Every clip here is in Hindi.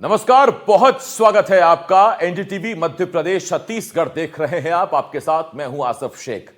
नमस्कार, बहुत स्वागत है आपका। एनडीटीवी मध्य प्रदेश छत्तीसगढ़ देख रहे हैं आप। आपके साथ मैं हूं आसिफ शेख।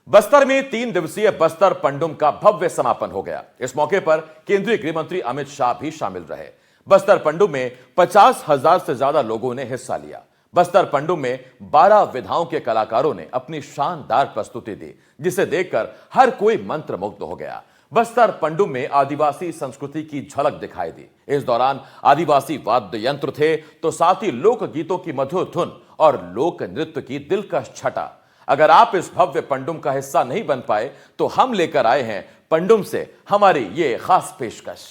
बस्तर में 3 दिवसीय बस्तर पंडुम का भव्य समापन हो गया। इस मौके पर केंद्रीय गृह मंत्री अमित शाह भी शामिल रहे। बस्तर पंडुम में 50,000 से ज्यादा लोगों ने हिस्सा लिया। बस्तर पंडुम में 12 विधाओं के कलाकारों ने अपनी शानदार प्रस्तुति दी, जिसे देखकर हर कोई मंत्रमुग्ध हो गया। बस्तर पंडुम में आदिवासी संस्कृति की झलक दिखाई दी। इस दौरान आदिवासी वाद्य यंत्र थे तो साथ ही लोक गीतों की मधुर धुन और लोक नृत्य की दिलकश छटा। अगर आप इस भव्य पंडुम का हिस्सा नहीं बन पाए तो हम लेकर आए हैं पंडुम से हमारी ये खास पेशकश।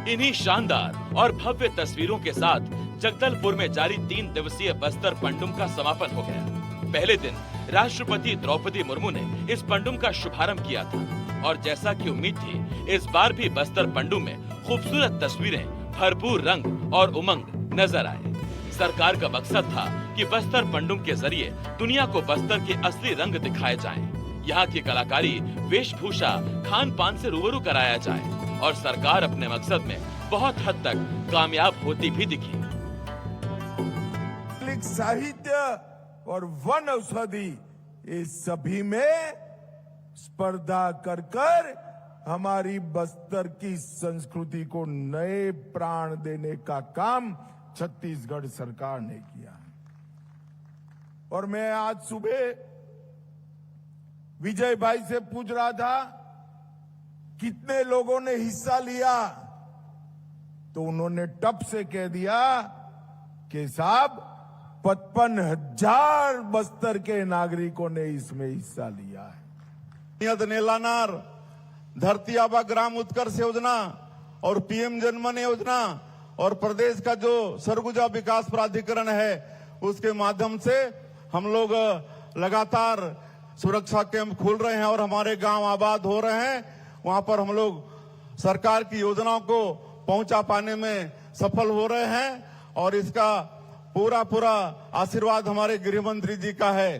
इन्हीं शानदार और भव्य तस्वीरों के साथ जगदलपुर में जारी 3 दिवसीय बस्तर पंडुम का समापन हो गया। पहले दिन राष्ट्रपति द्रौपदी मुर्मू ने इस पंडुम का शुभारंभ किया था और जैसा कि उम्मीद थी, इस बार भी बस्तर पंडुम में खूबसूरत तस्वीरें, भरपूर रंग और उमंग नजर आए। सरकार का मकसद था कि बस्तर पंडुम के जरिए दुनिया को बस्तर के असली रंग दिखाए जाएं। यहाँ की कलाकारी, वेशभूषा, खान पान से रूबरू कराया जाए और सरकार अपने मकसद में बहुत हद तक कामयाब होती भी दिखी। साहित्य और वन औषधि, इस सभी में स्पर्धा कर हमारी बस्तर की संस्कृति को नए प्राण देने का काम छत्तीसगढ़ सरकार ने किया। और मैं आज सुबह विजय भाई से पूछ रहा था कितने लोगों ने हिस्सा लिया, तो उन्होंने टप से कह दिया कि साहब 55,000 बस्तर के नागरिकों ने इसमें हिस्सा लिया है। नेलानार, धरती आबा ग्राम उत्कर्ष योजना और पीएम जनमन योजना और प्रदेश का जो सरगुजा विकास प्राधिकरण है, उसके माध्यम से हम लोग लगातार सुरक्षा कैंप खोल रहे हैं और हमारे गांव आबाद हो रहे हैं। वहां पर हम लोग सरकार की योजनाओं को पहुंचा पाने में सफल हो रहे हैं और इसका पूरा आशीर्वाद हमारे गृह मंत्री जी का है।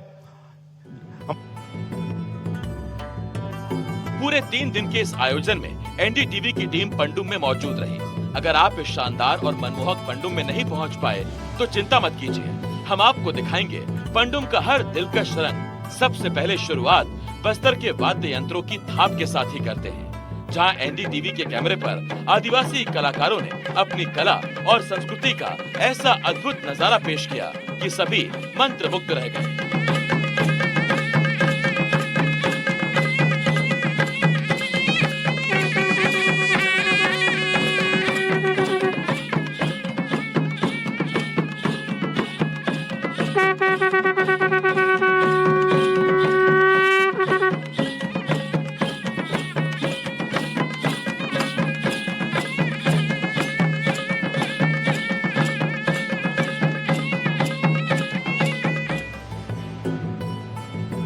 पूरे 3 दिन के इस आयोजन में एनडीटीवी की टीम पंडुम में मौजूद रही। अगर आप इस शानदार और मनमोहक पंडुम में नहीं पहुंच पाए तो चिंता मत कीजिए, हम आपको दिखाएंगे पंडुम का हर दिलकश रंग। सबसे पहले शुरुआत बस्तर के वाद्य यंत्रों की थाप के साथ ही करते हैं, जहां एनडीटीवी के कैमरे पर आदिवासी कलाकारों ने अपनी कला और संस्कृति का ऐसा अद्भुत नजारा पेश किया कि सभी मंत्रमुग्ध रह गए।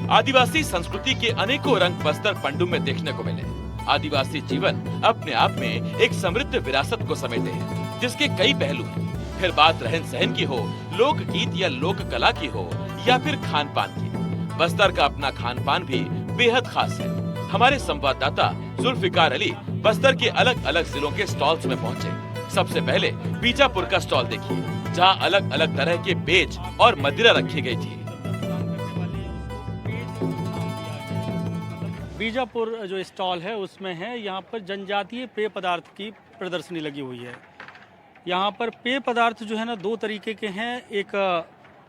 आदिवासी संस्कृति के अनेकों रंग बस्तर पंडुम में देखने को मिले। आदिवासी जीवन अपने आप में एक समृद्ध विरासत को समेटे है, जिसके कई पहलू हैं। फिर बात रहन सहन की हो, लोक गीत या लोक कला की हो, या फिर खान पान की, बस्तर का अपना खान पान भी बेहद खास है। हमारे संवाददाता जुल्फिकार अली बस्तर के अलग अलग जिलों के स्टॉल्स में पहुँचे। सबसे पहले बीजापुर का स्टॉल देखिए, जहाँ अलग अलग तरह के पेज और मदिरा रखी गयी थी। बीजापुर जो स्टॉल है उसमें है, यहाँ पर जनजातीय पेय पदार्थ की प्रदर्शनी लगी हुई है। यहाँ पर पेय पदार्थ जो है ना 2 तरीके के हैं। एक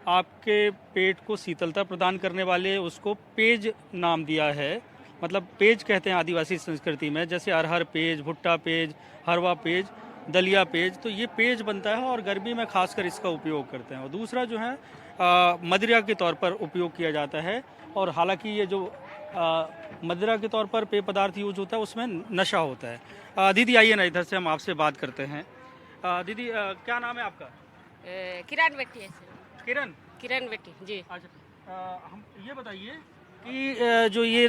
आपके पेट को शीतलता प्रदान करने वाले, उसको पेज नाम दिया है, मतलब पेज कहते हैं आदिवासी संस्कृति में, जैसे अरहर पेज, भुट्टा पेज, हरवा पेज, दलिया पेज। तो ये पेज बनता है और गर्मी में खासकर इसका उपयोग करते हैं। और दूसरा जो है मदिरा के तौर पर उपयोग किया जाता है। और हालांकि ये जो मदिरा के तौर पर पेय पदार्थ यूज होता है उसमें नशा होता है। दीदी आइए ना, इधर से हम आपसे बात करते हैं। दीदी क्या नाम है आपका? किरण बेटी है। किरण बेटी जी। अच्छा, हम ये बताइए कि जो ये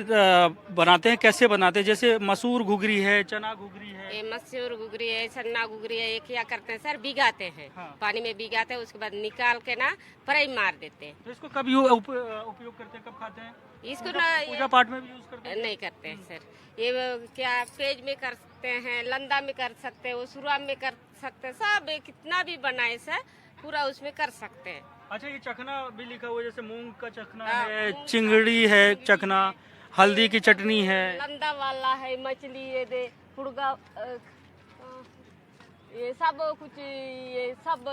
बनाते हैं कैसे बनाते हैं? जैसे मसूर घुघरी है, चना घुघरी है, मसूर घुघरी है, चना घुघरी है। क्या करते हैं सर, भिगाते हैं। हाँ। पानी में भिगाते हैं, उसके बाद निकाल के ना फ्राई मार देते हैं। तो इसको कब उपयोग करते हैं, कब खाते हैं? इसको पूजा पाठ में भी यूज करते हैं? नहीं करते हैं सर। ये क्या पेज में कर सकते हैं, लंदा में कर सकते हैं, वो सुराम में कर सकते हैं, सब कितना भी बनाए सर पूरा उसमें कर सकते हैं। अच्छा, ये चखना भी लिखा हुआ है, जैसे मूंग का चखना हाँ, है, मूंग का चिंगड़ी है चखना, हल्दी की चटनी है। लंदा वाला है, मछली ये दे पुड़गा, ये सब कुछ, ये सब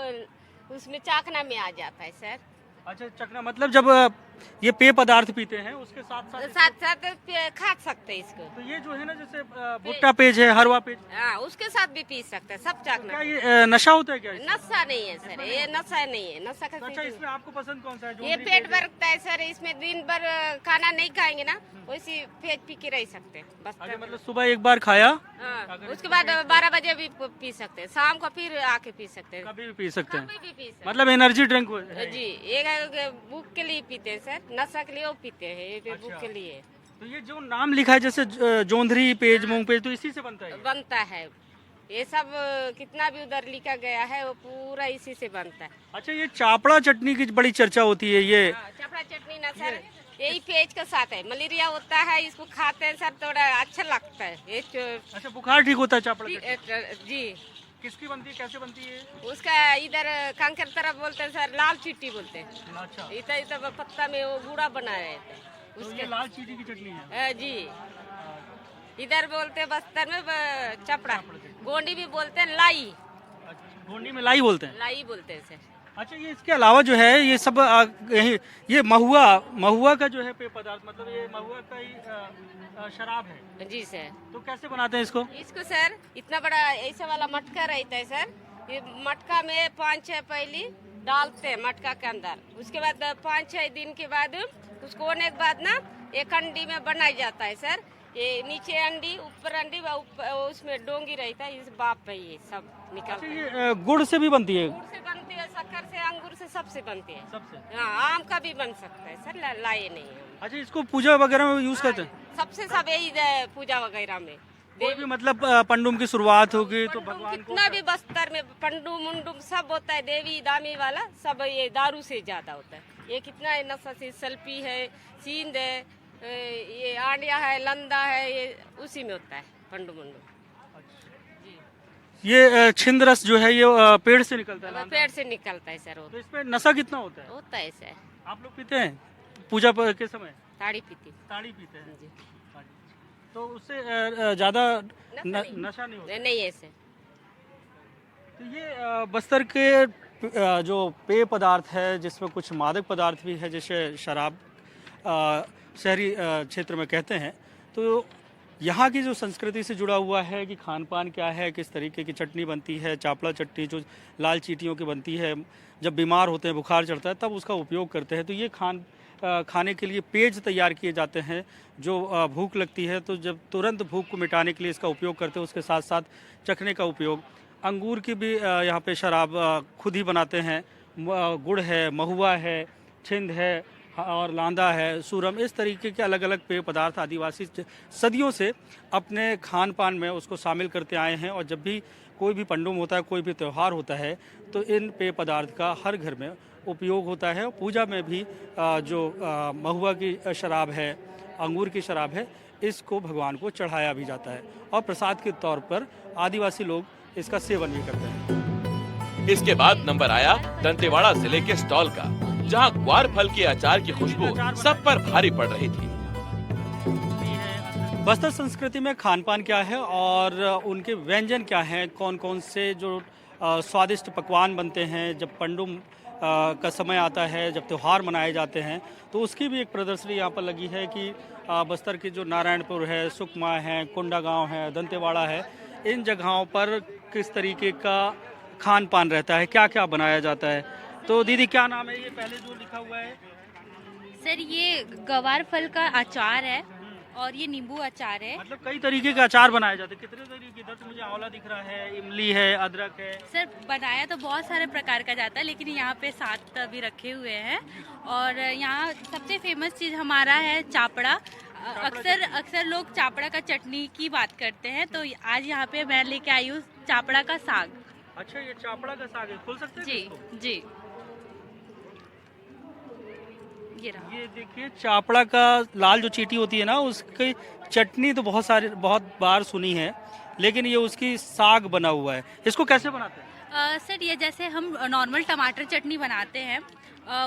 उसमें चाकना में आ जाता है सर। अच्छा, चखना मतलब जब ये पेय पदार्थ पीते हैं उसके साथ साथ साथ साथ खा सकते हैं इसको। तो ये जो है ना, जैसे भुट्टा पेज है, हरवा पेज, हाँ, उसके साथ भी पी सकते हैं, सब चाकना। क्या ये नशा होता है क्या इसमें? नशा नहीं है सर, ये नशा नहीं है, नशा का अच्छा, इसमें आपको पसंद कौन सा है? ये जोंधरी पेट पेज है? भरता है सर, इसमें दिन भर खाना नहीं खाएंगे ना, वैसी पेट पी के रह सकते हैं बस। अच्छा, मतलब सुबह एक बार खाया, हाँ, उसके बाद 12 बजे भी पी सकते हैं, शाम को फिर आके पी सकते हैं, कभी भी पी सकते हैं, कभी भी पी सकते मतलब एनर्जी ड्रिंक हैं। जी, ये भूख के लिए पीते हैं सर, नशा के लिए वो पीते हैं, ये भूख के लिए तो ये जो नाम लिखा है जैसे जोंधरी पेज, मूंग पेज, तो इसी से बनता है? बनता है। ये सब कितना भी उधर लिखा गया है वो पूरा इसी से बनता है। अच्छा, ये चापड़ा चटनी की बड़ी चर्चा होती है, ये चपड़ा चटनी ना सर, यही पेज के साथ है, मलेरिया होता है, इसको खाते हैं सर, थोड़ा अच्छा लगता है ये अच्छा, बुखार ठीक होता है चापड़ा चटनी? जी। किसकी बनती है, कैसे बनती है? उसका इधर कंकर तरफ बोलते हैं सर, लाल चिट्टी बोलते हैं। अच्छा, इधर इधर पत्ता में वो गुड़ा बना रहे थे तो उसके। ये लाल चीनी की चटनी है? जी, इधर बोलते हैं बस्तर में चपड़ा, गोंडी भी बोलते हैं, लाई, अच्छा, गोंडी में लाई बोलते हैं? लाई बोलते हैं सर। अच्छा, ये इसके अलावा जो है ये सब ये महुआ का जो है पेय पदार्थ, मतलब ये महुआ का ही शराब है? जी सर। तो कैसे बनाते हैं इसको? इसको सर इतना बड़ा ऐसा वाला मटका रहता है सर, ये मटका में 5-6 पहली डालते हैं मटका के अंदर, उसके बाद 5-6 दिन के बाद उसको होने के बाद ना एक अंडी में बनाया जाता है सर। ये नीचे अंडी, ऊपर अंडी, उसमें डोंगी रहता है, इस बाप पे ये सब निकलता अच्छा, है। ये गुड़ से भी बनती है? गुड़ से बनती है, शक्कर से, अंगूर से, सबसे बनती है। सबसे? हाँ, आम का भी बन सकता है सर, लाए नहीं है। अच्छा, इसको पूजा वगैरह में यूज करते हैं? सबसे सब यही पूजा वगैरह में कोई भी मतलब पंडुम की शुरुआत होगी तो पंडुम भगवान को कितना भी बस्तर में पंडुम मुंडुम सब होता है, देवी दामी वाला सब ये दारू से ज्यादा होता है। ये कितना है, नशा से सल्पी है, सींद है, ये आंडिया है, लंदा है, ये उसी में होता है पंडुम मुंडुम। ये छिंद रस जो है ये पेड़ से निकलता है? पेड़ से निकलता है सर, वो तो इसमें नशा कितना होता है? होता है सर। आप लोग पीते हैं पूजा के समय? ताड़ी पीती ताड़ी पीते हैं? जी। तो उससे ज्यादा नशा नहीं होता? नहीं ऐसे। तो ये बस्तर के जो पेय पदार्थ है जिसमें कुछ मादक पदार्थ भी है, जैसे शराब शहरी क्षेत्र में कहते हैं, तो यहाँ की जो संस्कृति से जुड़ा हुआ है कि खान पान क्या है, किस तरीके की चटनी बनती है, चापड़ा चटनी जो लाल चींटियों की बनती है, जब बीमार होते हैं, बुखार चढ़ता है, तब उसका उपयोग करते हैं। तो ये खाने के लिए पेज तैयार किए जाते हैं, जो भूख लगती है तो जब तुरंत भूख को मिटाने के लिए इसका उपयोग करते हैं। उसके साथ साथ चखने का उपयोग, अंगूर की भी यहाँ पे शराब खुद ही बनाते हैं, गुड़ है, महुआ है, छिंद है और लांदा है, सूरम, इस तरीके के अलग अलग पेय पदार्थ आदिवासी सदियों से अपने खान पान में उसको शामिल करते आए हैं। और जब भी कोई भी पंडुम होता है, कोई भी त्यौहार होता है, तो इन पेय पदार्थ का हर घर में उपयोग होता है। पूजा में भी जो महुआ की शराब है, अंगूर की शराब है, इसको भगवान को चढ़ाया भी जाता है और प्रसाद के तौर पर आदिवासी लोग इसका सेवन भी करते हैं। इसके बाद नंबर आया दंतेवाड़ा जिले के स्टॉल का, जहां ग्वार फल के अचार की खुशबू सब पर भारी पड़ रही थी। बस्तर संस्कृति में खान पान क्या है और उनके व्यंजन क्या हैं, कौन कौन से जो स्वादिष्ट पकवान बनते हैं जब पंडुम का समय आता है, जब त्यौहार मनाए जाते हैं, तो उसकी भी एक प्रदर्शनी यहाँ पर लगी है कि बस्तर की जो नारायणपुर है, सुकमा है, कोंडागांव है, दंतेवाड़ा है, इन जगहों पर किस तरीके का खान पान रहता है, क्या क्या बनाया जाता है। तो दीदी क्या नाम है ये पहले जो लिखा हुआ है? सर ये गवार फल का अचार है और ये नींबू अचार है। मतलब कई तरीके के अचार बनाए जाते हैं, कितने तरीके? इधर तो मुझे आंवला दिख रहा है, इमली है, अदरक है। सर बनाया तो बहुत सारे प्रकार का जाता है, लेकिन यहाँ पे 7 भी रखे हुए हैं। और यहाँ सबसे फेमस चीज़ हमारा है चापड़ा। अक्सर लोग चापड़ा का चटनी की बात करते हैं, तो आज यहाँ पे मैं लेके आई हूँ चापड़ा का साग। अच्छा, ये चापड़ा का साग है, खोल सकते हैं जी इसको? जी। ये रहा। ये देखिए चापड़ा का लाल जो चीटी होती है ना, उसकी चटनी तो बहुत बार सुनी है, लेकिन ये उसकी साग बना हुआ है। इसको कैसे बनाते हैं? सर ये जैसे हम नॉर्मल टमाटर चटनी बनाते हैं,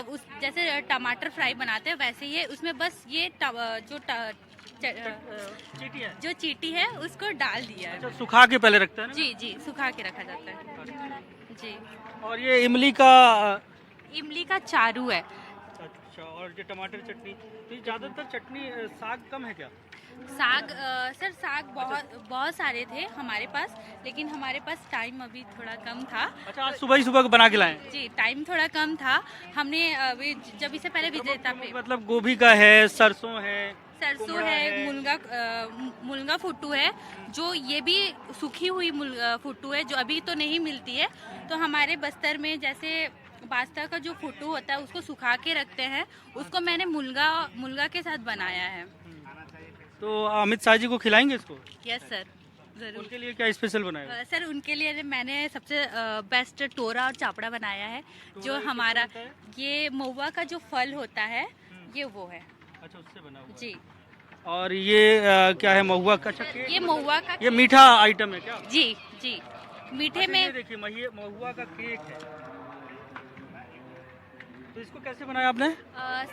उस जैसे टमाटर फ्राई बनाते हैं वैसे ही है, उसमें बस ये चीटी है, जो चीटी है उसको डाल दिया है। अच्छा, सुखा के पहले रखते हैं ना? जी जी, सुखा के रखा जाता है जी। और ये इमली का इमली का चारू है। अच्छा, और ये टमाटर चटनी, तो ये ज्यादातर चटनी साग कम है क्या? साग सर साग बहुत सारे थे हमारे पास, लेकिन हमारे पास टाइम अभी थोड़ा कम था। अच्छा, आज सुबह ही सुबह को बना के लाए? जी, टाइम थोड़ा कम था। हमने जब इससे पहले विजेता पे मतलब गोभी का है, सरसों है, सरसों है, मुनगा फुट्टू है, जो ये भी सूखी हुई फुट्टू है जो अभी तो नहीं मिलती है। तो हमारे बस्तर में जैसे बास्ता का जो फुट्टू होता है उसको सुखा के रखते हैं, उसको मैंने मुनगा के साथ बनाया है। तो अमित शाह जी को खिलाएंगे इसको? यस सर, जरूर। उनके लिए क्या स्पेशल बनाया? सर उनके लिए मैंने सबसे बेस्ट टोरा और चापड़ा बनाया है, जो हमारा ये महुआ का जो फल होता है ये वो है। अच्छा, उससे बना हुआ जी। और ये क्या है, महुआ का? ये महुआ का, ये मीठा आइटम है क्या? जी जी, मीठे अच्छा, में। ये देखिए महुआ का केक है, तो इसको कैसे बनाया आपने?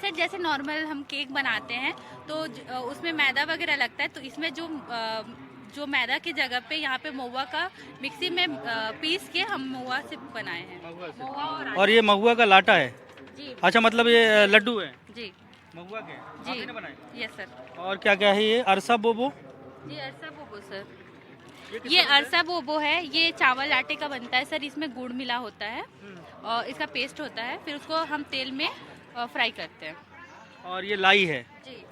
सर जैसे नॉर्मल हम केक बनाते हैं तो उसमें मैदा वगैरह लगता है, तो इसमें जो मैदा की जगह पे यहाँ पे महुआ का मिक्सी में पीस के हम महुआ से बनाए हैं। महुआ और ये महुआ का लाटा है? जी अच्छा, मतलब ये लड्डू है जी महुआ के? जी, आप ही ने बनाए? Yes sir. और क्या क्या है ये? अरसा बोबो? ये अरसा बोबो सर, ये अरसा बोबो है। ये चावल आटे का बनता है सर, इसमें गुड़ मिला होता है और इसका पेस्ट होता है, फिर उसको हम तेल में फ्राई करते हैं। और ये लाई है? जी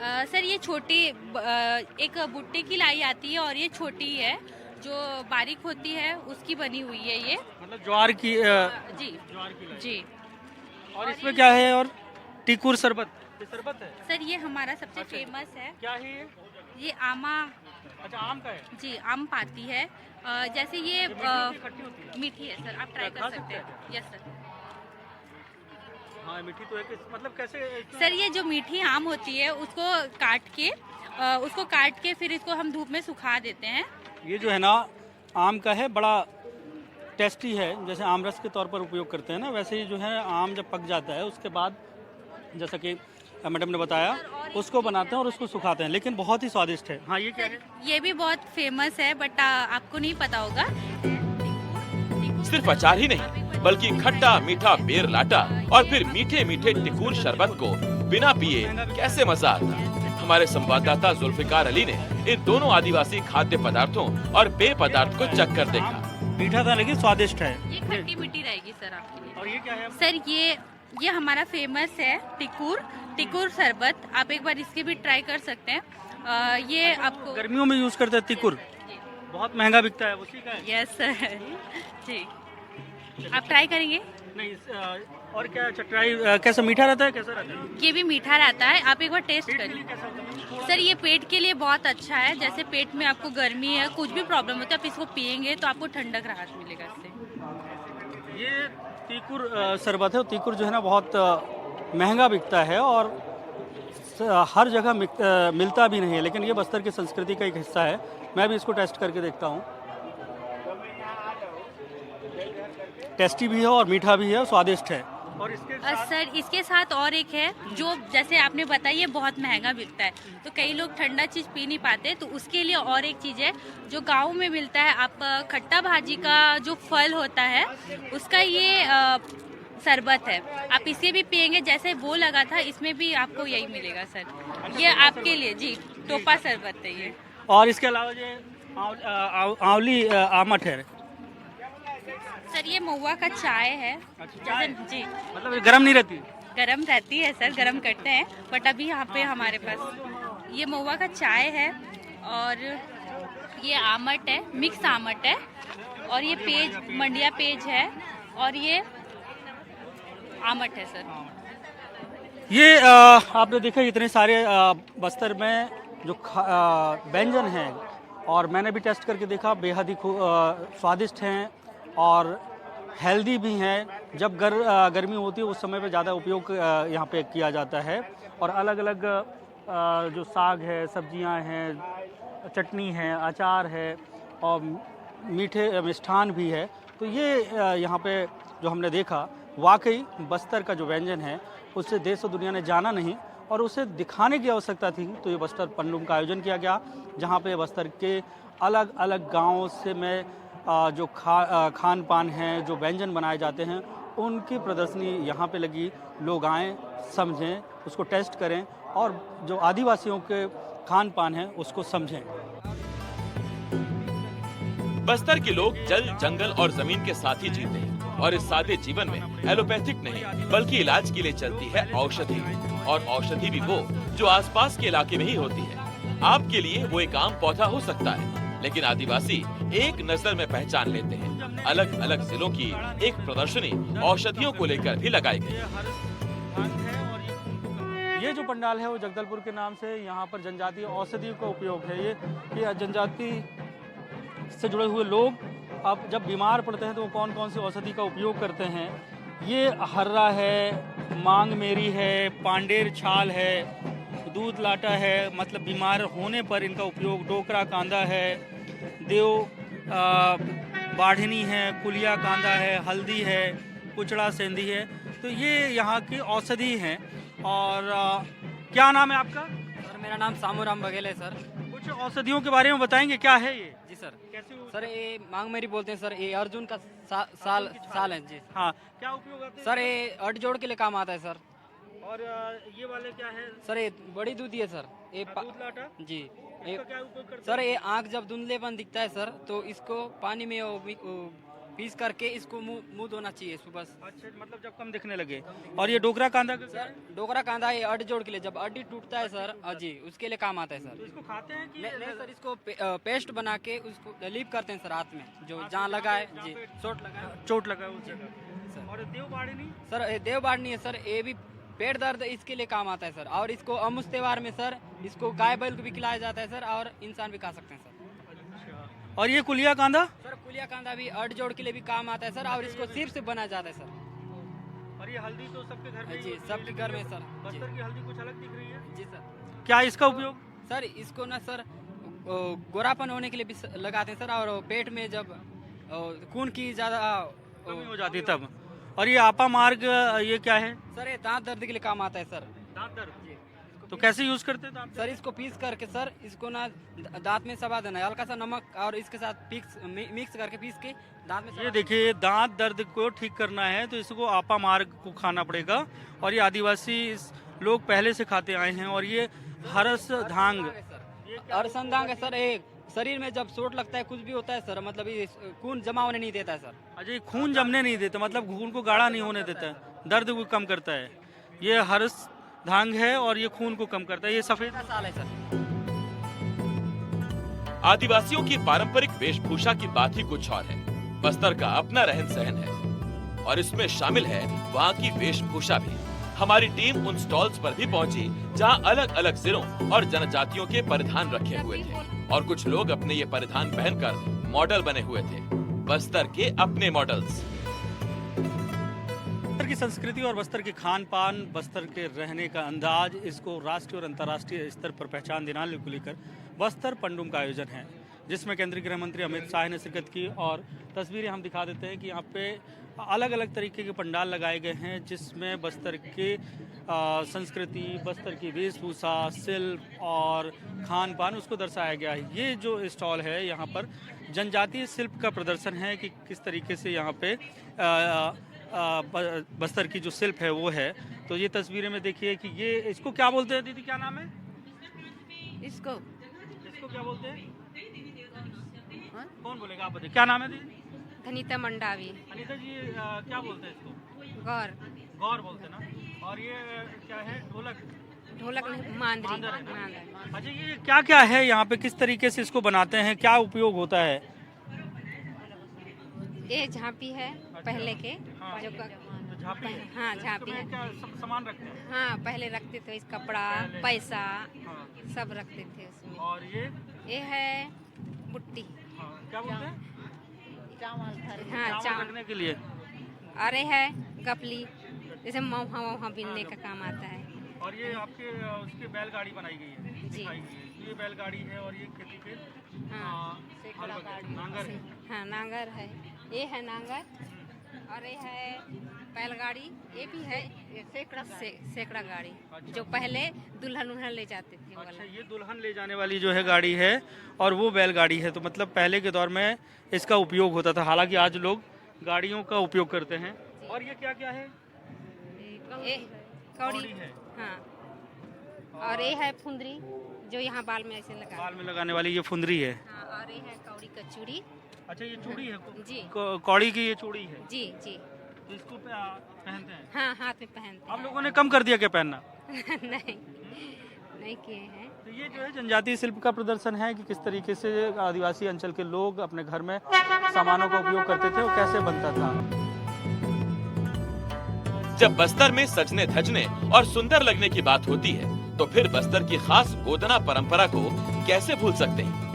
सर, ये छोटी एक भुट्टे की लाई आती है और ये छोटी है जो बारीक होती है उसकी बनी हुई है ये, मतलब ज्वार की जी ज्वार की लाई। जी। और इसमें क्या है? और टिकुर शरबत? ये शरबत है सर ये हमारा सबसे फेमस है। क्या है ये? ये आमा, अच्छा, आम का है? जी आम पाती है। जैसे ये खट्टी होती है? मीठी है सर, आप ट्राई कर सकते हैं। Yes sir. हाँ, मीठी तो है। मतलब कैसे? सर ये जो मीठी आम होती है उसको काट के फिर इसको हम धूप में सुखा देते हैं। ये जो है ना आम का है, बड़ा टेस्टी है। जैसे आमरस के तौर पर उपयोग करते हैं ना, वैसे ही जो है आम जब पक जाता है उसके बाद जैसा कि मैडम ने बताया उसको बनाते हैं और उसको सुखाते हैं, लेकिन बहुत ही स्वादिष्ट है। हाँ, ये क्या है? ये भी बहुत फेमस है बट आपको नहीं पता होगा। सिर्फ अचार ही नहीं बल्कि खट्टा मीठा बेर लाटा और फिर मीठे मीठे टिकूर शरबत को बिना पिए कैसे मजा आता। हमारे संवाददाता जुल्फिकार अली ने इन दोनों आदिवासी खाद्य पदार्थों और पेय पदार्थ को चख कर देखा। मीठा था लेकिन स्वादिष्ट है। ये खट्टी मीठी रहेगी सर आपके लिए। और ये क्या है? सर ये हमारा फेमस है टिकुर शरबत, आप एक बार इसकी भी ट्राई कर सकते हैं। ये आपको गर्मियों में यूज करते हैं तिकुर, बहुत महंगा बिकता है, उसी का है? यस सर जी, आप ट्राई करेंगे? नहीं, और क्या चटराई कैसा मीठा रहता है? कैसा रहता है? ये भी मीठा रहता है, आप एक बार टेस्ट पेट के करिए। लिए कैसा होता है? सर ये पेट के लिए बहुत अच्छा है, जैसे पेट में आपको गर्मी है, कुछ भी प्रॉब्लम होता है, आप इसको पियेंगे तो आपको ठंडक राहत मिलेगा इससे। ये तिकुर शरबत है। तिकुर जो है ना बहुत महंगा बिकता है और हर जगह मिलता भी नहीं है, लेकिन ये बस्तर की संस्कृति का एक हिस्सा है। मैं भी इसको टेस्ट करके देखता हूँ। टेस्टी भी है और मीठा भी है और स्वादिष्ट है। और सर इसके साथ और एक है जो जैसे आपने बताया ये बहुत महंगा बिकता है, तो कई लोग ठंडा चीज़ पी नहीं पाते, तो उसके लिए और एक चीज़ है जो गाँव में मिलता है। आप खट्टा भाजी का जो फल होता है उसका ये शरबत है, आप इसे भी पियेंगे जैसे वो लगा था, इसमें भी आपको यही मिलेगा सर। ये आपके लिए जी टोपा शरबत है ये। और इसके अलावा ये आंवली आमट है सर, ये महुआ का चाय है। चाय? जी, मतलब ये गर्म नहीं रहती? गरम रहती है सर, गरम करते हैं, बट अभी यहाँ पे हमारे पास ये महुआ का चाय है और ये आमट है, मिक्स आमट है, और ये पेज मंडिया पेज है और ये आमट है सर। ये आपने देखा इतने सारे बस्तर में जो व्यंजन हैं, और मैंने भी टेस्ट करके देखा, बेहद ही स्वादिष्ट हैं और हेल्दी भी हैं। जब गर्मी होती है उस समय पे ज़्यादा उपयोग यहाँ पे किया जाता है। और अलग अलग जो साग है, सब्जियाँ हैं, चटनी है, अचार है और मीठे मिष्ठान भी है। तो ये यहाँ पे जो हमने देखा, वाकई बस्तर का जो व्यंजन है उससे देश और दुनिया ने जाना नहीं और उसे दिखाने की आवश्यकता थी। तो ये बस्तर पंडुम का आयोजन किया गया, जहाँ पे बस्तर के अलग अलग गाँव से में जो खान पान हैं, जो व्यंजन बनाए जाते हैं, उनकी प्रदर्शनी यहाँ पे लगी। लोग आएँ, समझें, उसको टेस्ट करें और जो आदिवासियों के खान पान है उसको समझें। बस्तर के लोग जल, जंगल और जमीन के साथ ही जीते हैं और इस सादे जीवन में एलोपैथिक नहीं बल्कि इलाज के लिए चलती है औषधि, और औषधि भी वो जो आसपास के इलाके में ही होती है। आपके लिए वो एक आम पौधा हो सकता है, लेकिन आदिवासी एक नजर में पहचान लेते हैं। अलग अलग जिलों की एक प्रदर्शनी औषधियों को लेकर भी लगाई गई। ये जो पंडाल है वो जगदलपुर के नाम से, यहाँ पर जनजातीय औषधियों का उपयोग है। ये जनजाति से जुड़े हुए लोग अब जब बीमार पड़ते हैं तो वो कौन कौन सी औषधि का उपयोग करते हैं। ये हर्रा है, मांग मेरी है, पांडेर छाल है, दूध लाटा है, मतलब बीमार होने पर इनका उपयोग। डोकरा कांदा है, देव बाढ़नी है, कुलिया कांदा है, हल्दी है, कुचड़ा सेंधी है। तो ये यहाँ की औषधि हैं। और क्या नाम है आपका? सर मेरा नाम सामूराम बघेल है सर। कुछ औषधियों के बारे में बताएंगे, क्या है ये? जी सर। कैसे सर ये मांग मेरी बोलते हैं सर, ये अर्जुन का साल है जी। हाँ, क्या उपयोग आते हैं? सर ये अट जोड़ के लिए काम आता है सर। और ये वाले क्या है? सर ये बड़ी दूधी है सर। ये दूध लाटा जी। इसका क्या उपयोग करते सर ये आँख जब धुंधलेपन दिखता है सर, तो इसको पानी में पीस करके इसको मुंह धोना चाहिए सुबह। अच्छा, मतलब जब कम दिखने लगे। और ये डोकरा कांदा का क्या है? सर डोकरा कांदा ये अट जोड़ के लिए, जब अड्डी टूटता है सर जी, उसके लिए काम आता है तो सर। इसको खाते हैं कि नहीं सर, इसको पेस्ट बना के उसको लीप करते हैं सर हाथ में, जो जहाँ लगा है जी, चोट लगा है उस जगह। और देव बाढ़नी? सर ये देव बाढ़नी है सर, ये भी पेट दर्द इसके लिए काम आता है सर। और इसको अमुस त्योहार में सर इसको गाय बैल को भी खिलाया जाता है सर, और इंसान भी खा सकते हैं सर। और ये कुलिया कांदा? सर कुलिया कांदा भी अट जोड़ के लिए भी काम आता है सर, और इसको सिर्फ से बनाया जाता है सर। और ये हल्दी तो सबके घर में जी, सबके घर में सर। बस्तर की हल्दी कुछ अलग दिख रही है जी सर। क्या इसका उपयोग? सर इसको ना सर गोरापन होने के लिए भी लगाते हैं सर, और पेट में जब खून की ज्यादा कमी हो जाती तब। और ये आपा मार्ग, ये क्या है? सर ये दांत दर्द के लिए काम आता है सर। दांत दर्द? तो कैसे यूज करते हैं दांत? सर इसको पीस करके सर इसको ना दांत में सबा देना है, हल्का सा नमक और इसके साथ मिक्स करके पीस के दांत में। ये देखिए, दांत दर्द को ठीक करना है तो इसको आपा मार्ग को खाना पड़ेगा। और ये आदिवासी लोग पहले से खाते आए हैं। और ये हरस धांग, अरसंधांग है सर। एक शरीर में जब चोट लगता है, कुछ भी होता है सर, मतलब ये खून जमा होने नहीं देता है सर। अजय खून जमने नहीं देता, मतलब खून को गाढ़ा नहीं होने देता, दर्द को कम करता है। ये हरस धांग है और ये खून को कम करता है। ये सफेद साल है सर। आदिवासियों की पारंपरिक वेशभूषा की बात ही कुछ और है। बस्तर का अपना रहन सहन है और इसमें शामिल है वहाँ की वेशभूषा भी। हमारी टीम उन स्टॉल्स पर भी पहुंची जहां अलग अलग जिलों और जनजातियों के परिधान रखे हुए थे और कुछ लोग अपने ये परिधान पहनकर मॉडल बने हुए थे, बस्तर के अपने मॉडल्स। बस्तर की संस्कृति और बस्तर के खान पान, बस्तर के रहने का अंदाज, इसको राष्ट्रीय और अंतर्राष्ट्रीय स्तर पर पहचान दिलाने को लेकर बस्तर पंडुम का आयोजन है, जिसमें केंद्रीय गृह मंत्री अमित शाह ने शिरकत की। और तस्वीरें हम दिखा देते हैं कि यहाँ पे अलग अलग तरीके के पंडाल लगाए गए हैं, जिसमें बस्तर के संस्कृति, बस्तर की वेशभूषा, शिल्प और खान पान उसको दर्शाया गया है। ये जो स्टॉल है यहाँ पर जनजातीय शिल्प का प्रदर्शन है कि किस तरीके से यहाँ पे बस्तर की जो शिल्प है वो है। तो ये तस्वीरें में देखिए कि ये, इसको क्या बोलते हैं दीदी, क्या नाम है इसको? इसको क्या बोलते हैं? कौन बोलेगा, आप बताइए, क्या नाम है दीदी? धनीता मंडावी। अनीता जी, क्या बोलते हैं इसको? गौर। गौर बोलते हैं ना। और ये क्या है? ढोलक? ढोलक नहीं, मांदरी। मांदर है ना? मांदर। अच्छा, ये क्या क्या है यहाँ पे, किस तरीके से इसको बनाते हैं, क्या उपयोग होता है? ये झांपी है पहले के हाँ, जो तो झांपी है। हाँ झांपी है। क्या सामान रखते हैं? हाँ पहले रखते थे, इस कपड़ा पैसा हाँ। सब रखते थे उसमें। और ये है बुट्टी। हाँ, क्या बोलते हैं? हाँ चावल चावल। रखने के लिए। और ये है गपली, जैसे मौहा वहाँ बिनने का काम आता है। और ये आपके उसकी बैलगाड़ी बनाई गई है, जी। दिखाई गई है। ये बैलगाड़ी है और ये खेती पे हाँ, नांगर है। हाँ नांगर है, ये है नांगर, और ये है बैलगाड़ी, ये भी है सैकड़ा गाड़ी, जो पहले दुल्हन उल्हन ले जाते थे अच्छा, वाला। ये दुल्हन ले जाने वाली जो है गाड़ी है और वो बैलगाड़ी है। तो मतलब पहले के दौर में इसका उपयोग होता था, हालांकि आज लोग गाड़ियों का उपयोग करते हैं। और ये क्या क्या है? ये कौड़ी है, हाँ, और ये है फुंदरी, जो यहाँ बाल में ऐसे लगा। बाल में लगाने वाली ये फुंदरी है। हाँ, और ये है कौड़ी का चूड़ी। अच्छा, ये चूड़ी है जी। कौड़ी की ये चूड़ी है। जी जी। तो इसको पहनते हैं। हाँ, हाथ में पहनते आप लोगों ने कम कर दिया क्या पहनना? हैं। नहीं किए हैं। तो ये जो है जनजातीय शिल्प का प्रदर्शन है कि किस तरीके से आदिवासी अंचल के लोग अपने घर में सामानों का उपयोग करते थे और कैसे बनता था। जब बस्तर में सजने धजने और सुंदर लगने की बात होती है तो फिर बस्तर की खास गोदना परंपरा को कैसे भूल सकते हैं।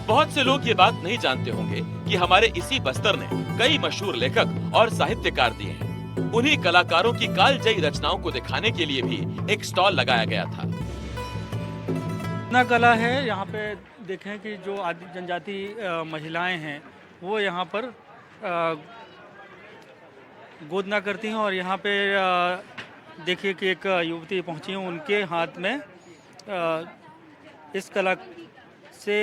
बहुत से लोग ये बात नहीं जानते होंगे कि हमारे इसी बस्तर ने कई मशहूर लेखक और साहित्यकार दिए हैं। उन्हीं कलाकारों की कालजयी रचनाओं को दिखाने के लिए भी एक स्टॉल लगाया गया था। इतना कला है यहाँ पे, देखें कि जो आदि जनजाति महिलाएं हैं वो यहाँ पर गोदना करती हैं। और यहाँ पे देखिए कि एक युवती पहुँची है, उनके हाथ में इस कला से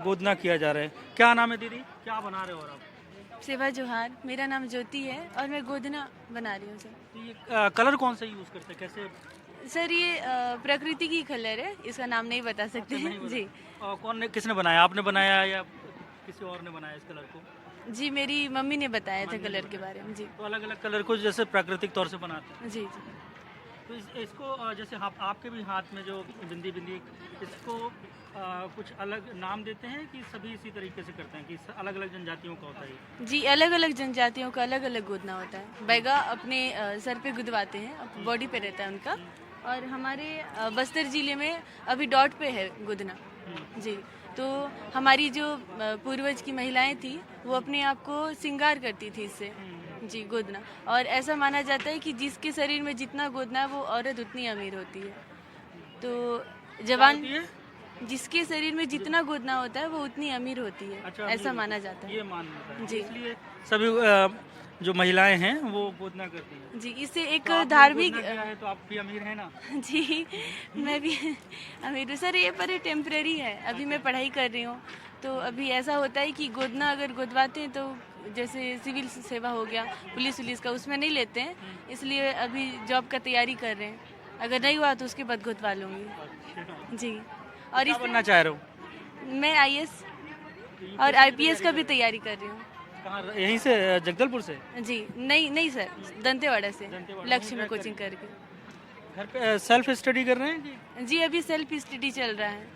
गोदना किया जा रहा है। क्या नाम है दीदी, क्या बना रहे हो और आप? सेवा जोहार, मेरा नाम ज्योति है और मैं गोदना बना रही हूँ सर। तो ये कलर कौन सा यूज़ करते हैं, कैसे? सर ये प्रकृति की कलर है, इसका नाम नहीं बता सकते नहीं हैं जी। किसने बनाया, आपने बनाया या किसी और ने बनाया इस कलर को? जी मेरी मम्मी ने बताया था कलर के बारे में जी। तो अलग अलग कलर को जैसे प्राकृतिक तौर से बनाते हैं। जी जी। तो इसको जैसे आपके भी हाथ में जो बिंदी इसको कुछ अलग नाम देते हैं कि सभी इसी तरीके से करते हैं कि अलग अलग जनजातियों का होता है? जी अलग अलग जनजातियों का अलग अलग गोदना होता है। बैगा अपने सर पे गुदवाते हैं, बॉडी पे रहता है उनका। और हमारे बस्तर जिले में अभी डॉट पे है गोदना जी। तो हमारी जो पूर्वज की महिलाएं थी वो अपने आप को श्रृंगार करती थी इससे जी, गोदना। और ऐसा माना जाता है कि जिसके शरीर में जितना गोदना है वो औरत उतनी अमीर होती है। तो जवान जिसके शरीर में जितना गोदना होता है वो उतनी अमीर होती है। अच्छा, ऐसा माना जाता है, ये मान्यता है। जी। इसलिए सभी जो महिलाएं हैं वो गोदना करती हैं जी। इससे एक तो आपने धार्मिक गोदना किया है तो आप भी अमीर हैं ना? जी मैं भी अमीर हूँ सर। ये पर टेम्परेरी है, अभी मैं पढ़ाई कर रही हूँ। तो अभी ऐसा होता है कि गोदना अगर गोदवाते हैं तो जैसे सिविल सेवा हो गया, पुलिस का, उसमें नहीं लेते हैं, इसलिए अभी जॉब का तैयारी कर रहे हैं। अगर नहीं हुआ तो उसके बाद गोदवा लूँगी जी। और क्या इस बनना चाह रहे हो? मैं IAS और IPS का भी तैयारी कर रही हूँ। कहाँ, यहीं से जगदलपुर से? जी नहीं सर, दंतेवाड़ा से दंतेवाड़ा लक्ष्य में कोचिंग करके। घर पे सेल्फ स्टडी कर रहे हैं कि? जी अभी सेल्फ स्टडी चल रहा है।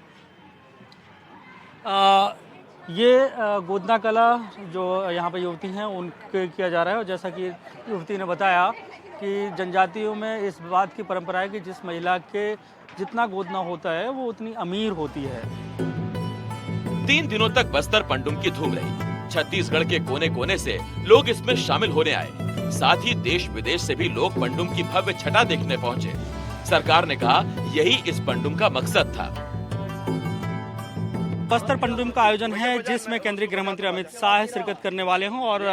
ये गोदना कला जो यहाँ पे युवती हैं उनके किया जा रहा है। और जैसा कि युवती ने बताया कि जनजातियों में इस बात की परंपरा है कि जिस महिला के जितना गोदना होता है वो उतनी अमीर होती है। 3 दिनों तक बस्तर पंडुम की धूम रही। छत्तीसगढ़ के कोने कोने से लोग इसमें शामिल होने आए। साथ ही देश विदेश से भी लोग पंडुम की भव्य छटा देखने पहुंचे। सरकार ने कहा यही इस पंडुम का मकसद था। बस्तर पंडुम का आयोजन है जिसमें केंद्रीय गृह मंत्री अमित शाह शिरकत करने वाले हों और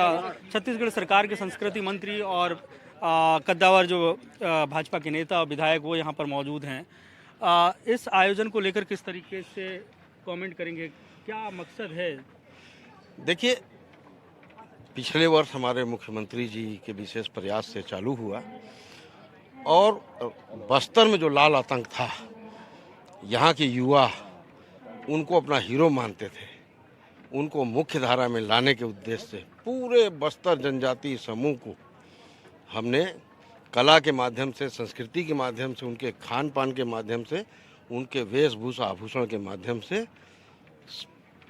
छत्तीसगढ़ सरकार के संस्कृति मंत्री और कद्दावर जो भाजपा के नेता और विधायक वो यहाँ पर मौजूद हैं। इस आयोजन को लेकर किस तरीके से कमेंट करेंगे, क्या मकसद है? देखिए, पिछले वर्ष हमारे मुख्यमंत्री जी के विशेष प्रयास से चालू हुआ और बस्तर में जो लाल आतंक था, यहाँ के युवा उनको अपना हीरो मानते थे, उनको मुख्य धारा में लाने के उद्देश्य से पूरे बस्तर जनजाति समूह को हमने कला के माध्यम से, संस्कृति के माध्यम से, उनके खान पान के माध्यम से, उनके वेशभूषा आभूषण के माध्यम से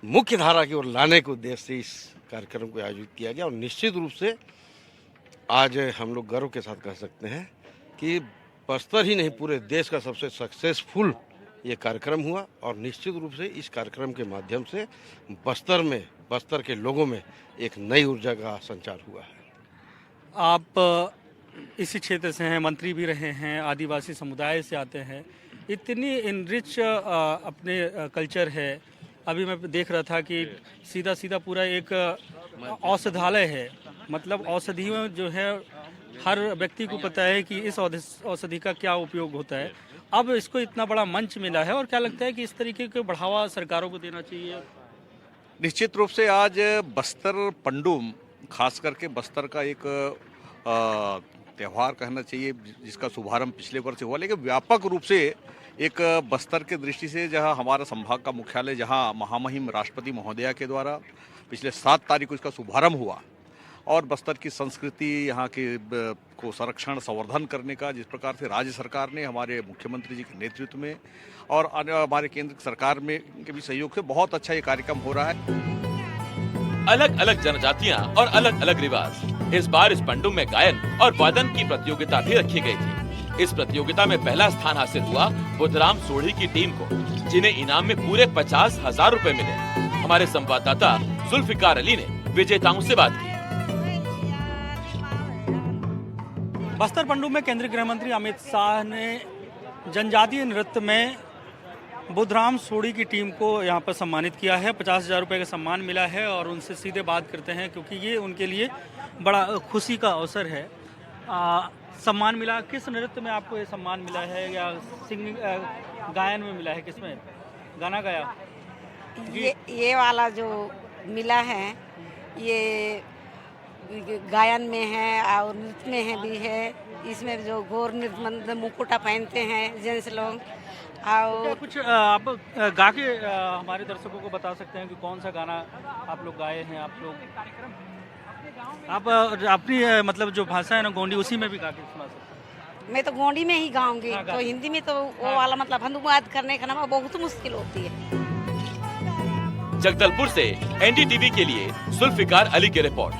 मुख्य धारा की ओर लाने के उद्देश्य से इस कार्यक्रम को आयोजित किया गया। और निश्चित रूप से आज हम लोग गर्व के साथ कह सकते हैं कि बस्तर ही नहीं पूरे देश का सबसे सक्सेसफुल ये कार्यक्रम हुआ। और निश्चित रूप से इस कार्यक्रम के माध्यम से बस्तर के लोगों में एक नई ऊर्जा का संचार हुआ है। आप इसी क्षेत्र से हैं, मंत्री भी रहे हैं, आदिवासी समुदाय से आते हैं, इतनी इनरिच अपने कल्चर है। अभी मैं देख रहा था कि सीधा सीधा पूरा एक औषधालय है, मतलब औषधियों जो है हर व्यक्ति को पता है कि इस औषधि का क्या उपयोग होता है। अब इसको इतना बड़ा मंच मिला है और क्या लगता है कि इस तरीके का बढ़ावा सरकारों को देना चाहिए? निश्चित रूप से आज बस्तर पंडुम, खास करके बस्तर का एक त्यौहार कहना चाहिए, जिसका शुभारंभ पिछले वर्ष हुआ, लेकिन व्यापक रूप से एक बस्तर के दृष्टि से जहां हमारा संभाग का मुख्यालय, जहां महामहिम राष्ट्रपति महोदया के द्वारा पिछले 7 तारीख को इसका शुभारंभ हुआ और बस्तर की संस्कृति, यहाँ के को संरक्षण संवर्धन करने का जिस प्रकार से राज्य सरकार ने हमारे मुख्यमंत्री जी के नेतृत्व में और हमारे केंद्र सरकार में के भी सहयोग से बहुत अच्छा ये कार्यक्रम हो रहा है। अलग अलग जनजातियां और अलग अलग रिवाज। इस बार इस पंडुम में गायन और वादन की प्रतियोगिता भी रखी गई थी। इस प्रतियोगिता में पहला स्थान हासिल हुआ बुधराम सोढ़ी की टीम को, जिन्हें इनाम में पूरे 50,000 रुपए मिले। हमारे संवाददाता जुल्फिकार अली ने विजेताओं से बात की। बस्तर पंडुम में केंद्रीय गृह मंत्री अमित शाह ने जनजातीय नृत्य में बुधराम सोढ़ी की टीम को यहाँ पर सम्मानित किया है। 50,000 रुपये का सम्मान मिला है और उनसे सीधे बात करते हैं, क्योंकि ये उनके लिए बड़ा खुशी का अवसर है। सम्मान मिला, किस नृत्य में आपको ये सम्मान मिला है, या सिंगिंग गायन में मिला है? किसमें गाना गाया? ये वाला जो मिला है ये गायन में है और नृत्य में है भी है। इसमें जो गौर नृत्य मतलब मुकुटा पहनते हैं जेंट्स लोग। और कुछ आप गा के हमारे दर्शकों को बता सकते हैं कि कौन सा गाना आप लोग गाए हैं? आप अपनी मतलब जो भाषा है ना गोंडी, उसी में भी गा के सुना सकते हैं? मैं तो गोंडी में ही गाऊंगी। तो हिंदी में तो वो वाला मतलब अनुवाद करने का ना बहुत मुश्किल होती है। जगदलपुर से एनडीटीवी के लिए जुल्फिकार अली की रिपोर्ट।